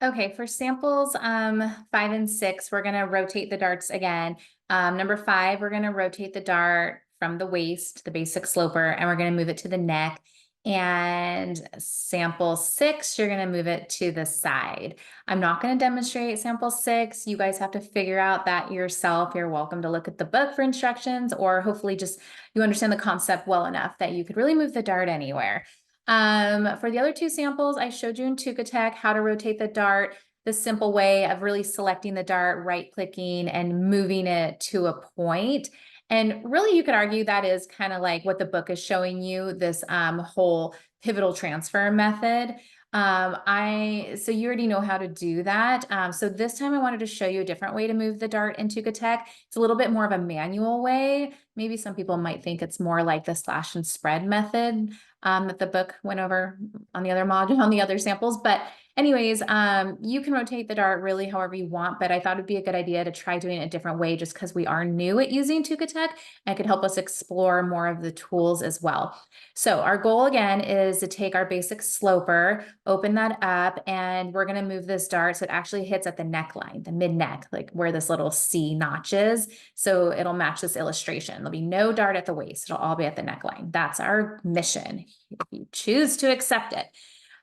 Okay, for samples 5 and 6, we're gonna rotate the darts again. Number 5, we're gonna rotate the dart from the waist, the basic sloper, and we're gonna move it to the neck. And sample 6, you're gonna move it to the side. I'm not gonna demonstrate sample 6. You guys have to figure out that yourself. You're welcome to look at the book for instructions, or hopefully just you understand the concept well enough that you could really move the dart anywhere. For the other 2 samples, I showed you in Tuka how to rotate the dart, the simple way of really selecting the dart, right-clicking, and moving it to a point. And really, you could argue that is kind of like what the book is showing you, this whole pivotal transfer method. So you already know how to do that. So this time I wanted to show you a different way to move the dart in Tuka. It's a little bit more of a manual way. Maybe some people might think it's more like the slash and spread method that the book went over on the other module, on the other samples. But anyways, you can rotate the dart really however you want, but I thought it'd be a good idea to try doing it a different way just because we are new at using Tuka and it could help us explore more of the tools as well. So our goal again is to take our basic sloper, open that up, and we're gonna move this dart so it actually hits at the neckline, the mid-neck, like where this little C notch is. So it'll match this illustration. There'll be no dart at the waist. It'll all be at the neckline. That's our mission, if you choose to accept it.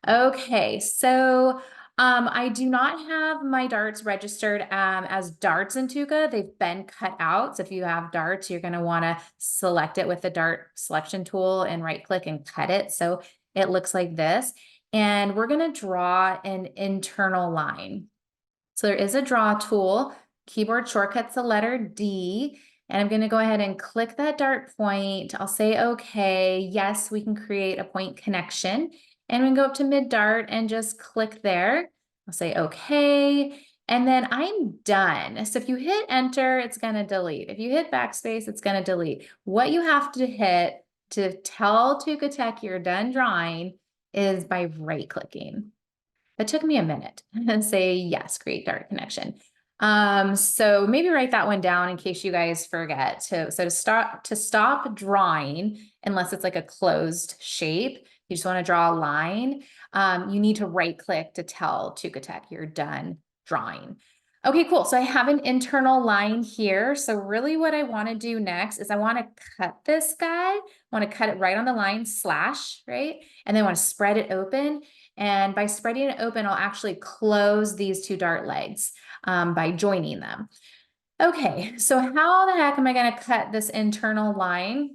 Okay, so I do not have my darts registered as darts in Tuka. They've been cut out. So if you have darts, you're going to want to select it with the dart selection tool and right click and cut it. So it looks like this. And we're going to draw an internal line. So there is a draw tool. Keyboard shortcut's the letter D. And I'm going to go ahead and click that dart point. I'll say, okay, yes, we can create a point connection. And we can go up to mid dart and just click there. I'll say, okay. And then I'm done. So if you hit enter, it's going to delete. If you hit backspace, it's going to delete. What you have to hit to tell Tuka you're done drawing is by right clicking. It took me a minute and say, yes, create dart connection. So maybe write that one down in case you guys forget. So to stop drawing, unless it's like a closed shape, you just want to draw a line. You need to right click to tell Tuka you're done drawing. Okay, cool. So I have an internal line here. So really what I want to do next is I want to cut this guy. I want to cut it right on the line slash, right? And then I want to spread it open. And by spreading it open, I'll actually close these 2 dart legs by joining them. Okay, so how the heck am I going to cut this internal line?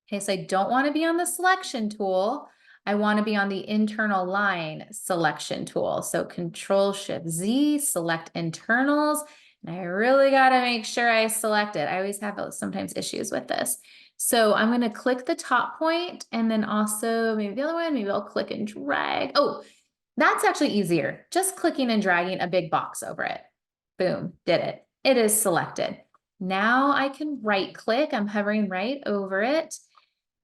Okay, so I don't want to be on the selection tool. I want to be on the internal line selection tool. So Control-Shift-Z, select internals. And I really got to make sure I select it. I always have sometimes issues with this. So I'm going to click the top point and then also maybe the other one, maybe I'll click and drag. Oh, that's actually easier. Just clicking and dragging a big box over it. Boom, did it. It is selected. Now I can right click. I'm hovering right over it.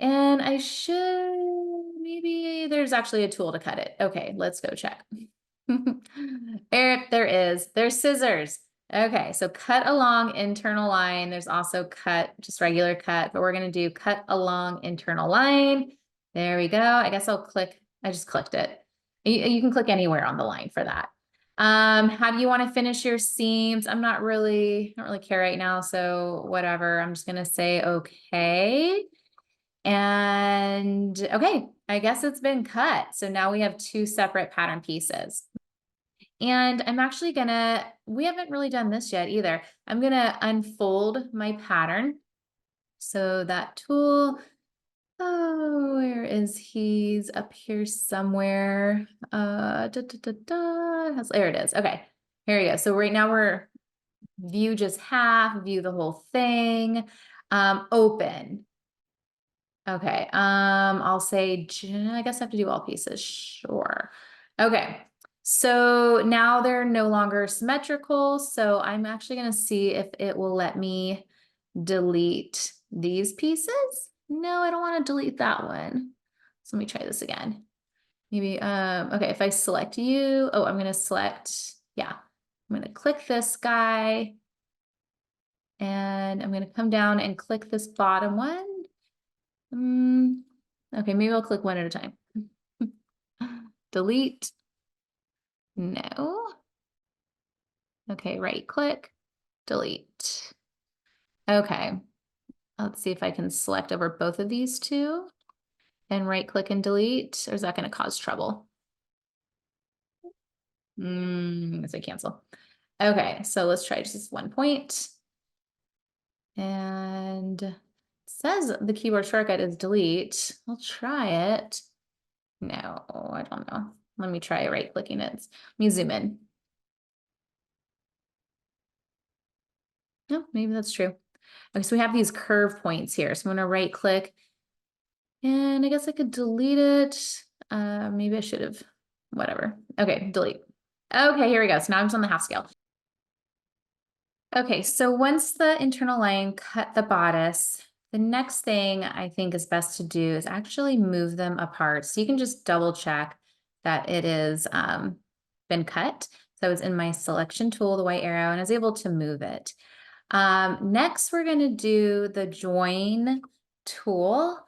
And I should, maybe there's actually a tool to cut it. Okay, let's go check. There is. There's scissors. Okay, so cut along internal line. There's also cut, just regular cut, but we're going to do cut along internal line. There we go. I guess I'll click. I just clicked it. You can click anywhere on the line for that. How do you want to finish your seams? I don't really care right now. So whatever, I'm just going to say, okay. And okay, I guess it's been cut. So now we have 2 separate pattern pieces. And I'm actually we haven't really done this yet either. I'm gonna unfold my pattern. So that tool, oh, where is he's up here somewhere. There it is. Okay, here we go. So right now we're view just half, view the whole thing, open. Okay, I'll say, I guess I have to do all pieces, sure. Okay, so now they're no longer symmetrical, so I'm actually gonna see if it will let me delete these pieces. No, I don't wanna delete that one. So let me try this again. Maybe, okay, if I select you, oh, I'm gonna select, yeah, I'm gonna click this guy, and I'm gonna come down and click this bottom one. Okay, maybe I'll click one at a time. Delete. No. Okay, right click, delete. Okay, let's see if I can select over both of these two and right click and delete, or is that going to cause trouble? Let's say cancel. Okay, so let's try just one point. And it says the keyboard shortcut is delete. I'll try it. No, I don't know. Let me try right clicking it. Let me zoom in. No, maybe that's true. Okay, so we have these curve points here. So I'm gonna right click and I guess I could delete it. Maybe I should have, whatever. Okay, delete. Okay, here we go. So now I'm just on the half scale. Okay, so once the internal line cut the bodice, the next thing I think is best to do is actually move them apart. So you can just double check that it is been cut. So I was in my selection tool, the white arrow, and I was able to move it. Next, we're gonna do the join tool.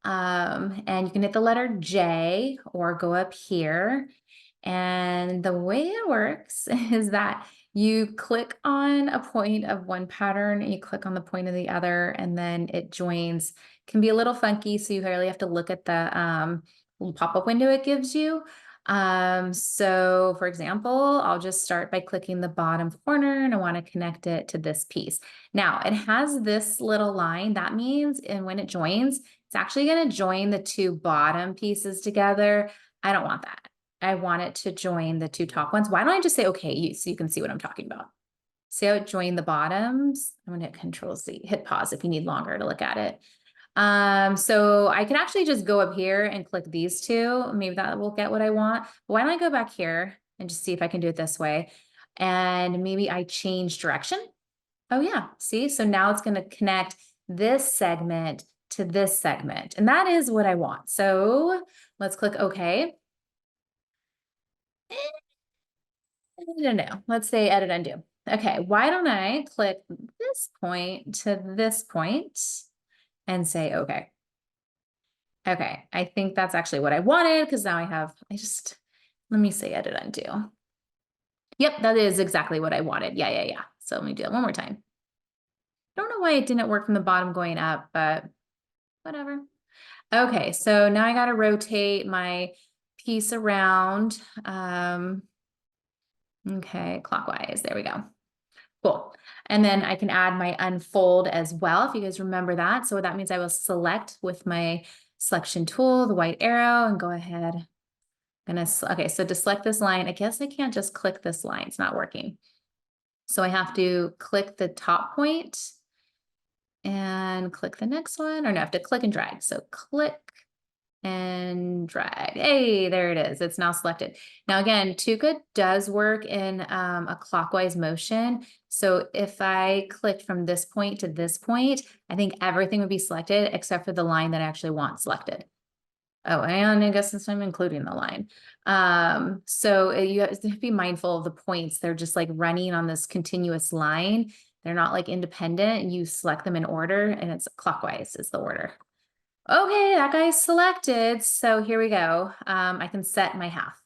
And you can hit the letter J or go up here. And the way it works is that you click on a point of one pattern and you click on the point of the other, and then it joins. Can be a little funky, so you really have to look at the little pop-up window it gives you. So for example, I'll just start by clicking the bottom corner and I want to connect it to this piece. Now it has this little line. That means, and when it joins, it's actually going to join the two bottom pieces together. I don't want that. I want it to join the two top ones. Why don't I just say, okay, so you can see what I'm talking about. See how it joined the bottoms? I'm going to hit Control C, hit pause if you need longer to look at it. So I can actually just go up here and click these two. Maybe that will get what I want. But why don't I go back here and just see if I can do it this way? And maybe I change direction. Oh yeah, see? So now it's going to connect this segment to this segment. And that is what I want. So let's click OK. No, let's say edit undo. Okay, why don't I click this point to this point and say okay. Okay, I think that's actually what I wanted because now let me say edit undo. Yep, that is exactly what I wanted. Yeah. So let me do it one more time. I don't know why it didn't work from the bottom going up, but whatever. Okay, so now I got to rotate my piece around. Okay, clockwise, there we go. Cool. And then I can add my unfold as well, if you guys remember that. So that means I will select with my selection tool, the white arrow, and go ahead. Okay, so to select this line, I guess I can't just click this line. It's not working. So I have to click the top point and click the next one, or no, I have to click and drag. So click and drag. Hey, there it is. It's now selected. Now again, Tuka does work in a clockwise motion. So if I clicked from this point to this point, I think everything would be selected except for the line that I actually want selected. Oh, and I guess since I'm including the line. So you have to be mindful of the points. They're just like running on this continuous line. They're not like independent. You select them in order and it's clockwise is the order. Okay, that guy's selected. So here we go. I can set my half.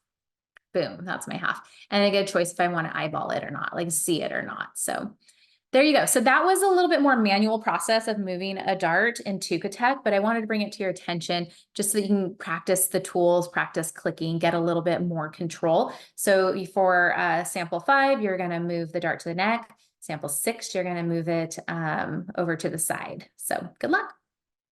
Boom, that's my half. And I get a choice if I want to eyeball it or not, like see it or not. So there you go. So that was a little bit more manual process of moving a dart in Tuka, but I wanted to bring it to your attention just so that you can practice the tools, practice clicking, get a little bit more control. So for sample 5, you're going to move the dart to the neck. Sample 6, you're going to move it over to the side. So good luck.